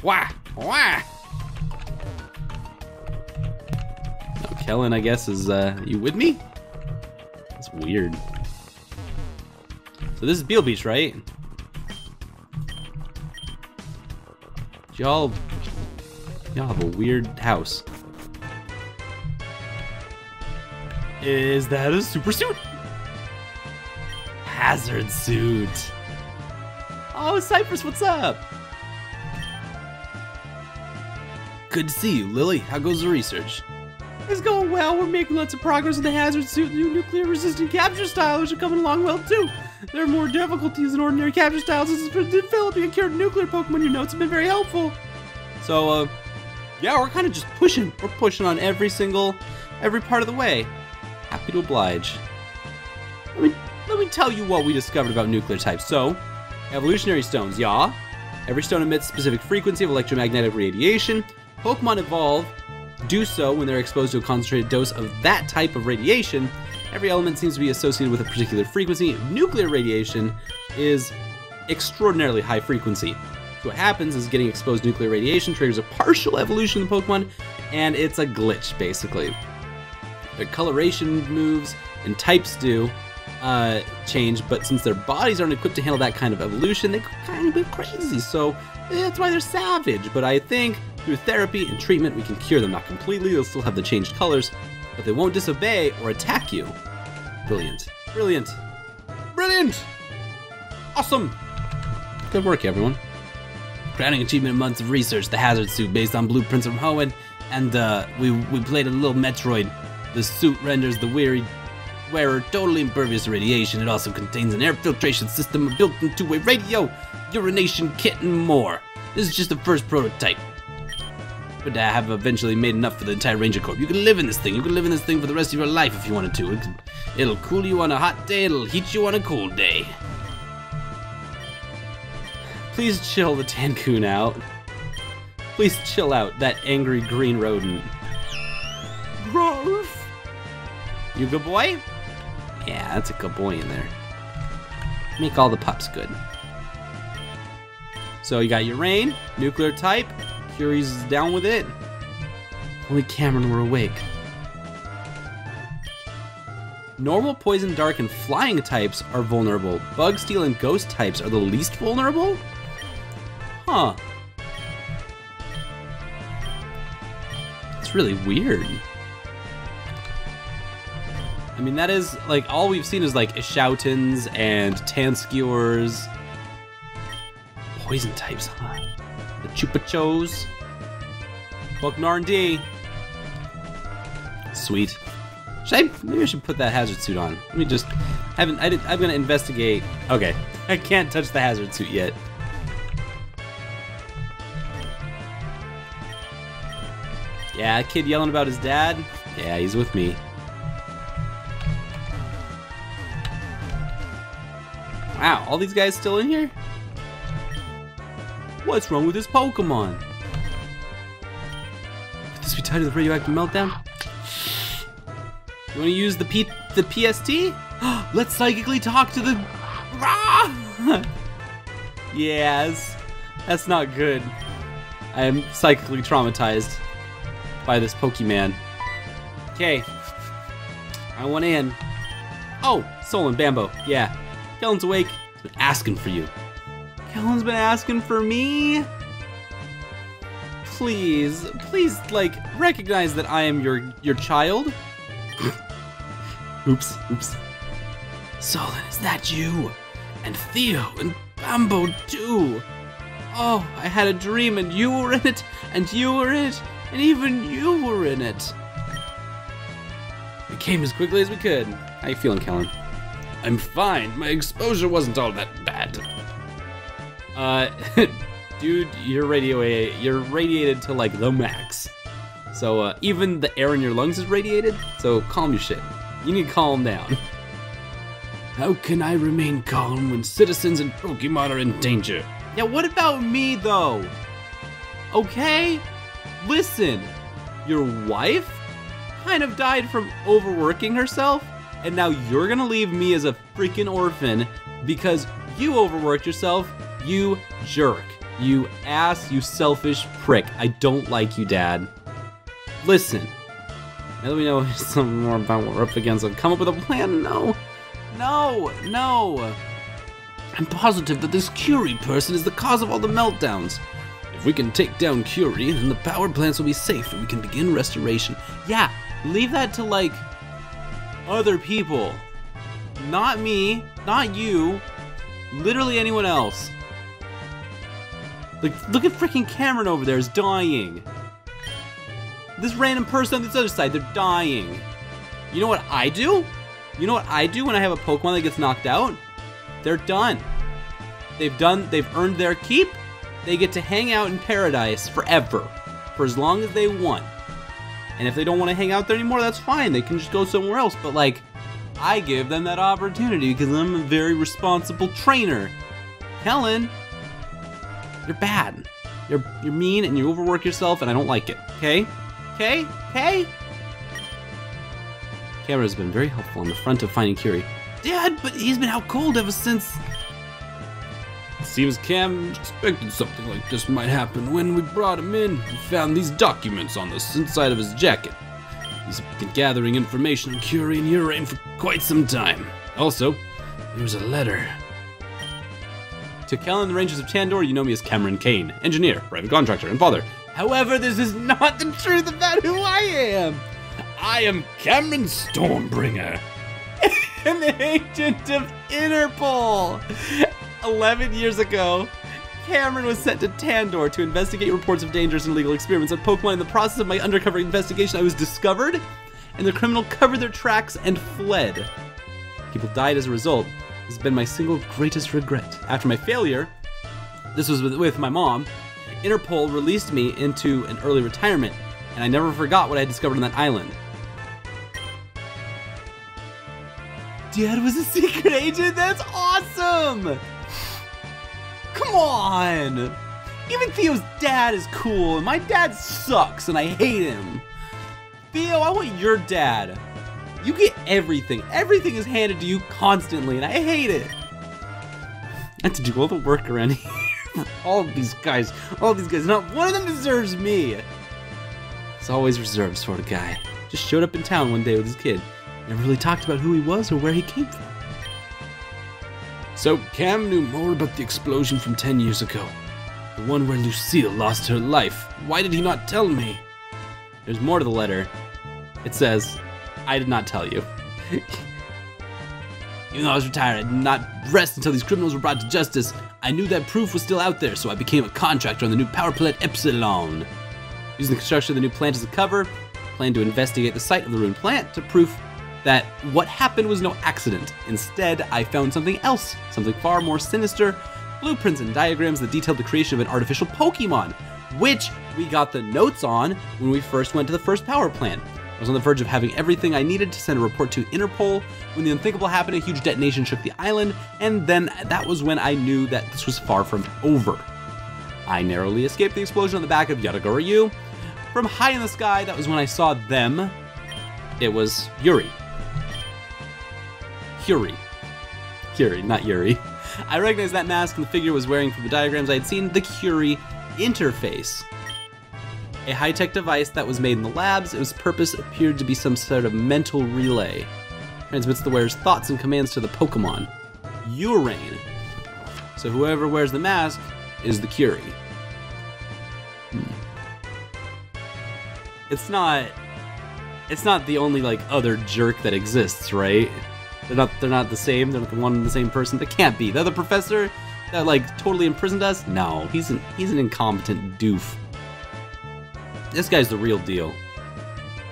Wah! Wah! Now, Kellyn, I guess, is, you with me? That's weird. So this is Beale Beach, right? Y'all have a weird house. Is that a super suit? Hazard suit. Oh, Cypress, what's up? Good to see you, Lily. How goes the research? It's going well. We're making lots of progress with the hazard suit. New nuclear-resistant capture styles are coming along well, too. There are more difficulties than ordinary capture styles. This is for developing a cured nuclear Pokemon. Your notes have been very helpful. So, yeah, we're kind of just pushing. We're pushing on every part of the way. Happy to oblige. Let me tell you what we discovered about nuclear types. So, evolutionary stones, yeah. Every stone emits a specific frequency of electromagnetic radiation. Pokemon evolve, do so when they're exposed to a concentrated dose of that type of radiation. Every element seems to be associated with a particular frequency. Nuclear radiation is extraordinarily high frequency. So what happens is getting exposed to nuclear radiation triggers a partial evolution of the Pokemon, and it's a glitch, basically. Their coloration moves and types do change, but since their bodies aren't equipped to handle that kind of evolution, they kind of go crazy. So that's why they're savage. But I think through therapy and treatment, we can cure them. Not completely, they'll still have the changed colors, but they won't disobey or attack you. Brilliant. Brilliant. Brilliant! Awesome! Good work, everyone. Crowning achievement in months of research, the hazard suit based on blueprints from Hoenn, and we played a little Metroid. The suit renders the wearer totally impervious to radiation. It also contains an air filtration system, a built-in two-way radio, urination kit, and more. This is just the first prototype. But I have eventually made enough for the entire Ranger Corps. You can live in this thing. You can live in this thing for the rest of your life if you wanted to. It'll cool you on a hot day. It'll heat you on a cold day. Please chill the Tancoon out. Please chill out, that angry green rodent. Growth! You a good boy? Yeah, that's a good boy in there. Make all the pups good. So you got your Rain, nuclear type. Curie's down with it. Only Cameron were awake. Normal, poison, dark, and flying types are vulnerable. Bug, steel, and ghost types are the least vulnerable? Huh. It's really weird. I mean, that is, like, all we've seen is, like, Ishoutons and Tanskewers. Poison types, huh? The Chupachos. Welcome to R&D. Sweet. Maybe I should put that hazard suit on. Let me just, I'm gonna investigate. Okay, I can't touch the hazard suit yet. Yeah, a kid yelling about his dad? Yeah, he's with me. Wow, all these guys still in here? What's wrong with this Pokemon? Could this be tied to the radioactive meltdown? You want to use the PST? Let's psychically talk to the... Yes, that's not good. I am psychically traumatized by this Pokemon. Okay, I want in. Oh, Solon, Bambo, yeah. Kellyn's awake. He's been asking for you. Kellyn's been asking for me? Please, like, recognize that I am your child. Oops. Solon, is that you? And Theo, and Bambo too. Oh, I had a dream and you were in it, and you were in it, and even you were in it. We came as quickly as we could. How you feeling, Kellyn? I'm fine. My exposure wasn't all that bad. Dude, you're radiated to like the max. So even the air in your lungs is radiated. So calm your shit. You need to calm down. How can I remain calm when citizens and Pokemon are in danger? Yeah, what about me though? Okay, listen. Your wife kind of died from overworking herself. And now you're gonna leave me as a freaking orphan because you overworked yourself, you jerk. You ass, you selfish prick. I don't like you, Dad. Listen. Now that we know something more about what we're up against, I've come up with a plan. No. I'm positive that this Curie person is the cause of all the meltdowns. If we can take down Curie, then the power plants will be safe and we can begin restoration. Yeah, leave that to, like, other people. Not me, not you, literally anyone else. Like, look at freaking Cameron over there is dying. This random person on this other side, they're dying. You know what I do? You know what I do when I have a Pokemon that gets knocked out? They're done. They've earned their keep. They get to hang out in paradise forever, for as long as they want. And if they don't want to hang out there anymore, that's fine. They can just go somewhere else. But like, I give them that opportunity because I'm a very responsible trainer. Kellyn, you're bad. You're mean and you overwork yourself, and I don't like it. Okay? Okay? Okay? Cameron has been very helpful on the front of finding Curie. Dad, but he's been out cold ever since. It seems Cam expected something like this might happen. When we brought him in, we found these documents on the inside of his jacket. He's been gathering information on Curie and Uranium for quite some time. Also, there was a letter. To Kellyn, the Rangers of Tandor, you know me as Cameron Kane, engineer, private contractor, and father. However, this is not the truth about who I am. I am Cameron Stormbringer, an agent of Interpol. 11 years ago, Cameron was sent to Tandor to investigate reports of dangerous and illegal experiments on Pokemon. In the process of my undercover investigation, I was discovered, and the criminal covered their tracks and fled. People died as a result. This has been my single greatest regret. After my failure, this was with my mom, Interpol released me into an early retirement, and I never forgot what I had discovered on that island. Dad was a secret agent? That's awesome! Come on! Even Theo's dad is cool, and my dad sucks, and I hate him. Theo, I want your dad. You get everything. Everything is handed to you constantly, and I hate it. I have to do all the work around here for all of these guys. Not one of them deserves me. He's always reserved sort of guy. Just showed up in town one day with his kid. Never really talked about who he was or where he came from. So Cam knew more about the explosion from 10 years ago. The one where Lucille lost her life. Why did he not tell me? There's more to the letter. It says, I did not tell you. Even though I was retired, I did not rest until these criminals were brought to justice. I knew that proof was still out there, so I became a contractor on the new power plant Epsilon. Using the construction of the new plant as a cover, I planned to investigate the site of the ruined plant to prove that what happened was no accident. Instead, I found something else, something far more sinister, blueprints and diagrams that detailed the creation of an artificial Pokemon, which we got the notes on when we first went to the first power plant. I was on the verge of having everything I needed to send a report to Interpol when the unthinkable happened. A huge detonation shook the island, and then that was when I knew that this was far from over. I narrowly escaped the explosion on the back of Yadagoryu. From high in the sky, that was when I saw them. It was Yuri. Curie, not Yuri. I recognized that mask and the figure was wearing from the diagrams I had seen, the Curie interface. A high-tech device that was made in the labs. Its purpose appeared to be some sort of mental relay. Transmits the wearer's thoughts and commands to the Pokemon. Uranium. So whoever wears the mask is the Curie. It's not the only like other jerk that exists, right? They're not the same. They're not the one and the same person. They can't be. The other professor that like totally imprisoned us? No, he's an incompetent doof. This guy's the real deal.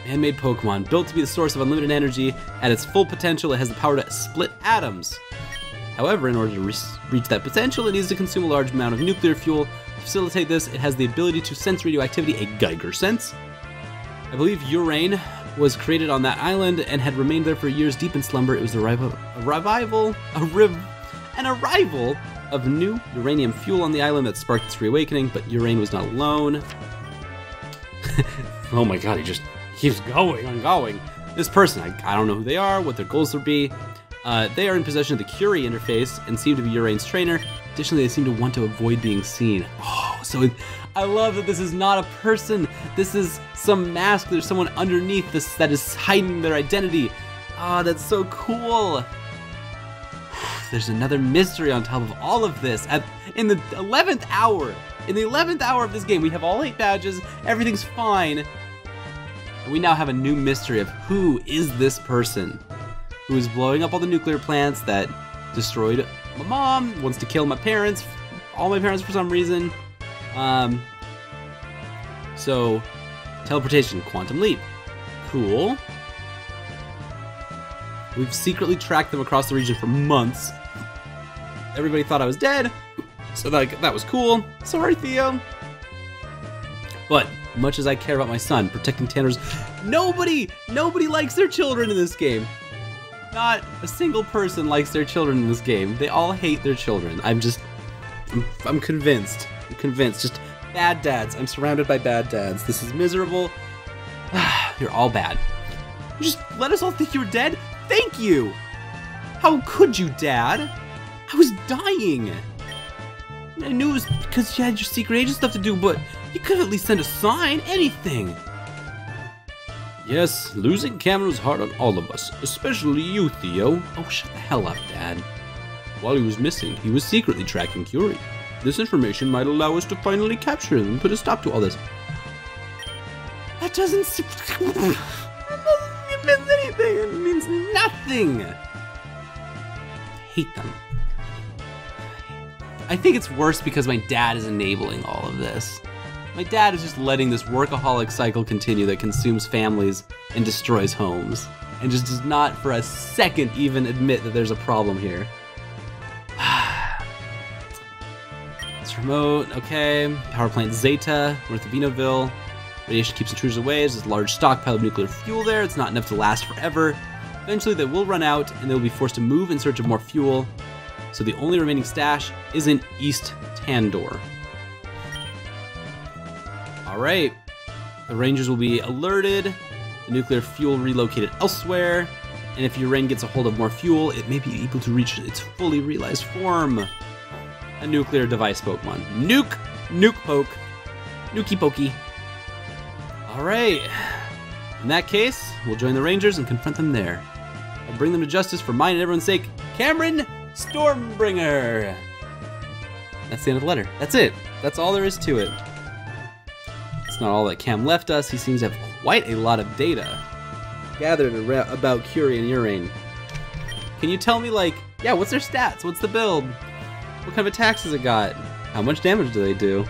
Man-made Pokemon, built to be the source of unlimited energy. At its full potential, it has the power to split atoms. However, in order to reach that potential, it needs to consume a large amount of nuclear fuel. To facilitate this, it has the ability to sense radioactivity, a Geiger sense. I believe Urane was created on that island and had remained there for years deep in slumber. It was the arrival of new uranium fuel on the island that sparked its reawakening, but Urane was not alone. Oh my god, he just keeps going and going. This person, I don't know who they are, what their goals would be. They are in possession of the Curie interface and seem to be Urane's trainer. Additionally, they seem to want to avoid being seen. Oh, so I love that this is not a person. This is some mask. There's someone underneath this that is hiding their identity. Ah, that's so cool. There's another mystery on top of all of this. In the 11th hour, of this game, we have all 8 badges. Everything's fine. And we now have a new mystery of who is this person who is blowing up all the nuclear plants that destroyed my mom, wants to kill my parents, all my parents for some reason. So, teleportation, quantum leap. Cool. We've secretly tracked them across the region for months. Everybody thought I was dead, so that was cool. Sorry, Theo. But, much as I care about my son, protecting Tanner's... Nobody likes their children in this game. Not a single person likes their children in this game. They all hate their children. I'm convinced. I'm convinced. Just bad dads. I'm surrounded by bad dads. This is miserable. You're all bad. You just let us all think you were dead? Thank you! How could you, Dad? I was dying. I knew it was because you had your secret agent stuff to do, but you could at least send a sign, anything. Yes, losing Cameron was hard on all of us, especially you, Theo. Oh, shut the hell up, Dad. While he was missing, he was secretly tracking Curie. This information might allow us to finally capture him and put a stop to all this. That doesn't mean anything. It means nothing. I hate them. I think it's worse because my dad is enabling all of this. My dad is just letting this workaholic cycle continue that consumes families and destroys homes, and just does not for a second even admit that there's a problem here. It's remote, okay. Power plant Zeta, north of Vinoville. Radiation keeps intruders away. There's this large stockpile of nuclear fuel there. It's not enough to last forever. Eventually they will run out and they will be forced to move in search of more fuel. So the only remaining stash is in East Tandor. Alright, the Rangers will be alerted, the nuclear fuel relocated elsewhere, and if Uranium gets a hold of more fuel, it may be able to reach its fully realized form. A nuclear device Pokemon. Nuke poke, Nukey pokey. Alright, in that case, we'll join the Rangers and confront them there. I'll bring them to justice for mine and everyone's sake. Cameron Stormbringer! That's the end of the letter. That's it. That's all there is to it. It's not all that Cam left us. He seems to have quite a lot of data gathered about Curie and Urane. Can you tell me, like, yeah, what's their stats? What's the build? What kind of attacks has it got? How much damage do they do?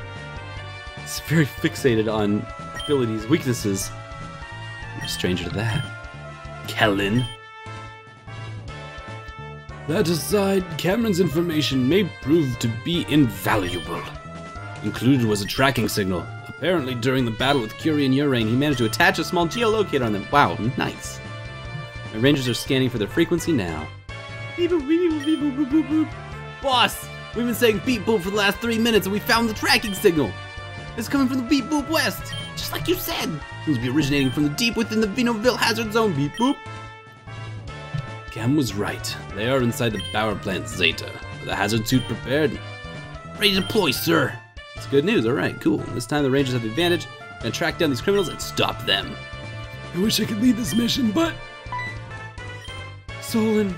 It's very fixated on abilities, weaknesses. I'm a stranger to that. Kellyn. That aside, Cameron's information may prove to be invaluable. Included was a tracking signal. Apparently, during the battle with Curie and Urane, he managed to attach a small geolocator on them. Wow, nice. My Rangers are scanning for their frequency now. Beep boop, beep boop, beep boop, boop, boop, boop. Boss, we've been saying beep boop for the last 3 minutes and we found the tracking signal. It's coming from the beep boop west, just like you said. Seems to be originating from the deep within the Vinoville hazard zone. Beep boop. Cam was right. They are inside the power plant Zeta. With the hazard suit prepared. Ready to deploy, sir. It's good news. Alright, cool. This time the Rangers have the advantage. We're gonna track down these criminals and stop them. I wish I could lead this mission, but... Solon.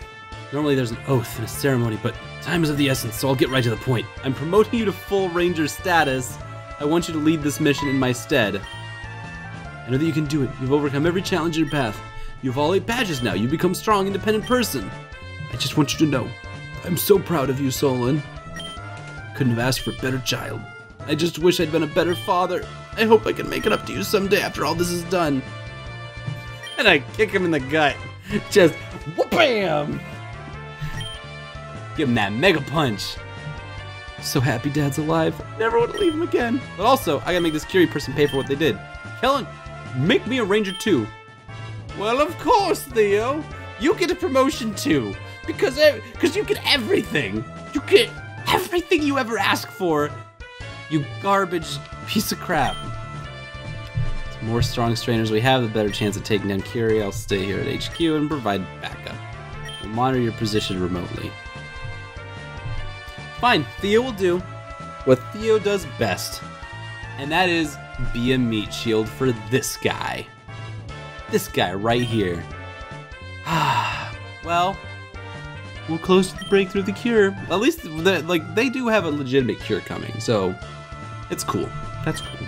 Normally there's an oath and a ceremony, but time is of the essence, so I'll get right to the point. I'm promoting you to full Ranger status. I want you to lead this mission in my stead. I know that you can do it. You've overcome every challenge in your path. You have all 8 badges now. You've become a strong, independent person. I just want you to know, I'm so proud of you, Solon. Couldn't have asked for a better child. I just wish I'd been a better father. I hope I can make it up to you someday after all this is done. And I kick him in the gut. Just whoop-bam! Give him that mega punch. So happy Dad's alive. Never want to leave him again. But also, I gotta make this Curie person pay for what they did. Kellyn, make me a Ranger too. Well, of course, Theo. You get a promotion too. Because you get everything. You get everything you ever ask for. You garbage piece of crap. The more strong strainers we have, the better chance of taking down Curie. I'll stay here at HQ and provide backup. We'll monitor your position remotely. Fine, Theo will do what Theo does best. And that is be a meat shield for this guy. This guy right here. Well, we're close to the breakthrough, the cure. At least, they do have a legitimate cure coming, so it's cool. That's cool.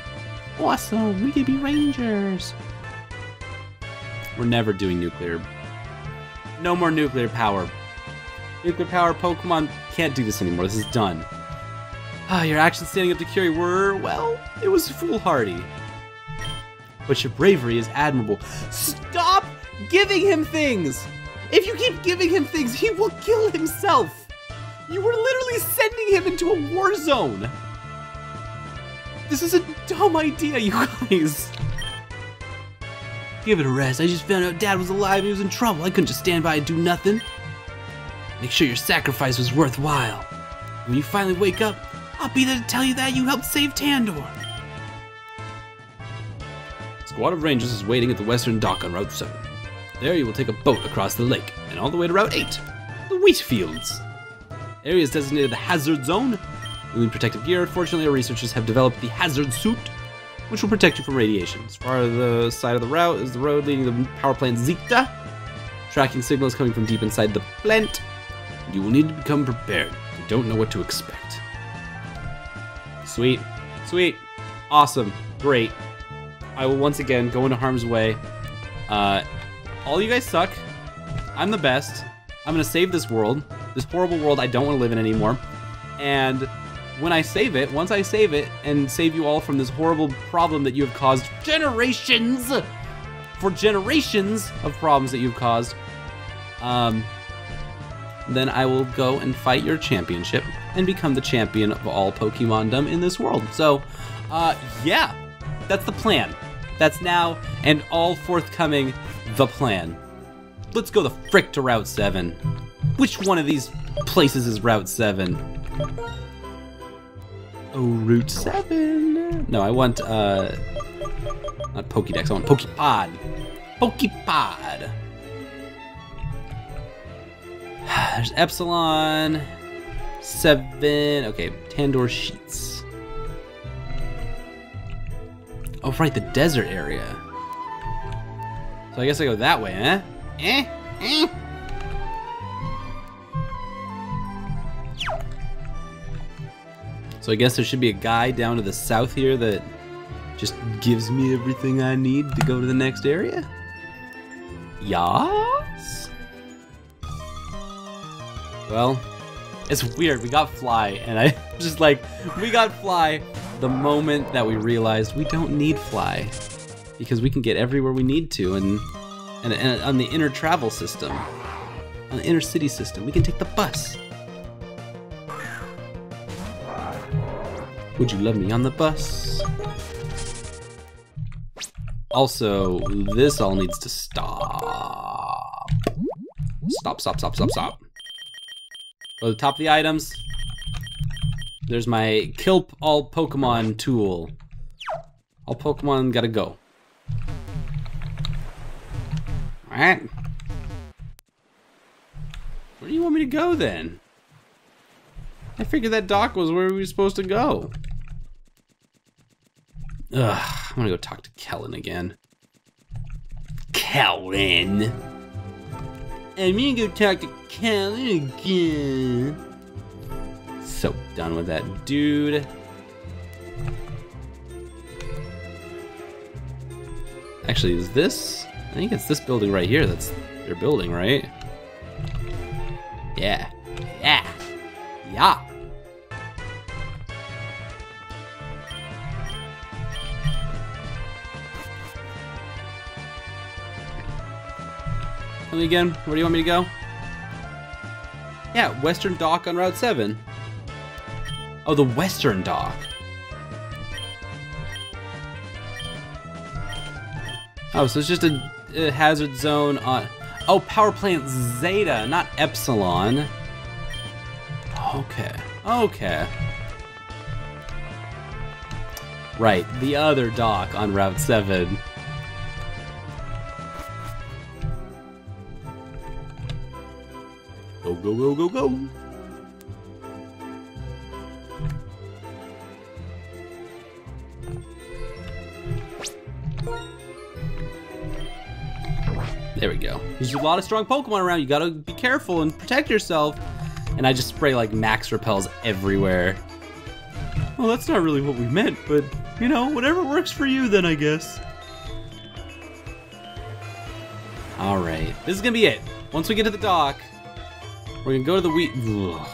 Awesome, we could be rangers. We're never doing nuclear. No more nuclear power. Nuclear power Pokemon can't do this anymore. This is done. Your actions standing up to Curie were, well, it was foolhardy. But your bravery is admirable. Stop giving him things! If you keep giving him things, he will kill himself! You were literally sending him into a war zone! This is a dumb idea, you guys! Give it a rest. I just found out Dad was alive and he was in trouble. I couldn't just stand by and do nothing. Make sure your sacrifice was worthwhile. When you finally wake up, I'll be there to tell you that you helped save Tandor. A squad of rangers is waiting at the western dock on Route 7. There you will take a boat across the lake and all the way to Route 8, the wheat fields. Area is designated the hazard zone. You need protective gear. Fortunately, our researchers have developed the hazard suit, which will protect you from radiation. As far as the side of the route is the road leading to the power plant Zeta. Tracking signals coming from deep inside the plant. You will need to become prepared. You don't know what to expect. Sweet. Sweet. Awesome. Great. I will once again go into harm's way. All you guys suck. I'm the best. I'm gonna save this world. This horrible world I don't want to live in anymore. And when I save it, once I save it and save you all from this horrible problem that you have caused generations of problems that you've caused, then I will go and fight your championship and become the champion of all Pokemondom in this world. So, yeah, that's the plan. That's now and all forthcoming the plan. Let's go the frick to Route 7. Which one of these places is Route 7? Oh, Route 7. No, I want, not Pokédex, I want Poképod. Poképod. There's Epsilon, 7, okay, Tandor Sheets. Oh, right, the desert area. So I guess I go that way, eh? So I guess there should be a guy down to the south here that just gives me everything I need to go to the next area? Yas? Well, it's weird. We got Fly, and I just like, we got Fly the moment that we realized we don't need Fly because we can get everywhere we need to, and on the inner travel system, on the inner city system, we can take the bus. Would you love me on the bus? Also, this all needs to stop. Stop. Go to the top of the items. There's my kill all Pokemon tool. All Pokemon gotta go. Alright. Where do you want me to go then? I figured that dock was where we were supposed to go. Ugh, I'm gonna go talk to Kellyn again. Kellyn! I'm gonna go talk to Kellyn again. So done with that dude. Actually, is this? I think it's this building right here that's their building, right? Yeah. Tell me again, where do you want me to go? Yeah, Western Dock on Route 7. Oh, the Western Dock. Oh, so it's just a hazard zone on... Oh, Power Plant Zeta, not Epsilon. Okay. Right, the other dock on Route 7. Go. There we go. There's a lot of strong Pokemon around. You gotta be careful and protect yourself. And I just spray like max repels everywhere. Well, that's not really what we meant, but you know, whatever works for you then, I guess. All right, this is gonna be it. Once we get to the dock, we're gonna go to the wheat. Ugh.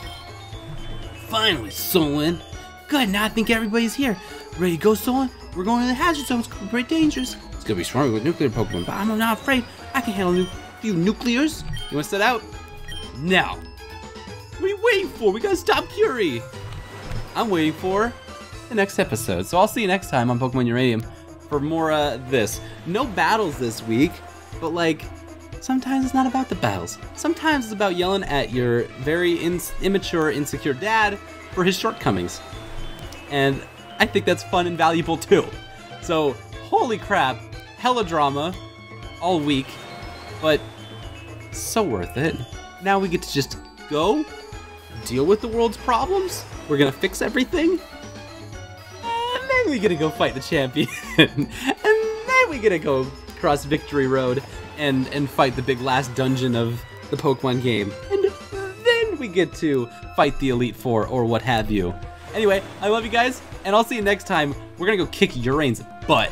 Finally, Solon. Good, now I think everybody's here. Ready to go, Solon? We're going to the hazard zone. It's gonna be pretty dangerous. It's gonna be strong with nuclear Pokemon, but I'm not afraid. I can handle a few nuclears. You wanna set out? Now. What are you waiting for? We gotta stop Curie. I'm waiting for the next episode. So I'll see you next time on Pokemon Uranium for more this. No battles this week, but like, sometimes it's not about the battles. Sometimes it's about yelling at your very immature, insecure dad for his shortcomings. And I think that's fun and valuable too. So, holy crap, hella drama all week, but so worth it. Now we get to just go, deal with the world's problems. We're gonna fix everything. And then we gonna go fight the champion. And then we gonna go cross Victory Road and fight the big last dungeon of the Pokemon game. And then we get to fight the Elite Four or what have you. Anyway, I love you guys, and I'll see you next time. We're gonna go kick Urane's butt.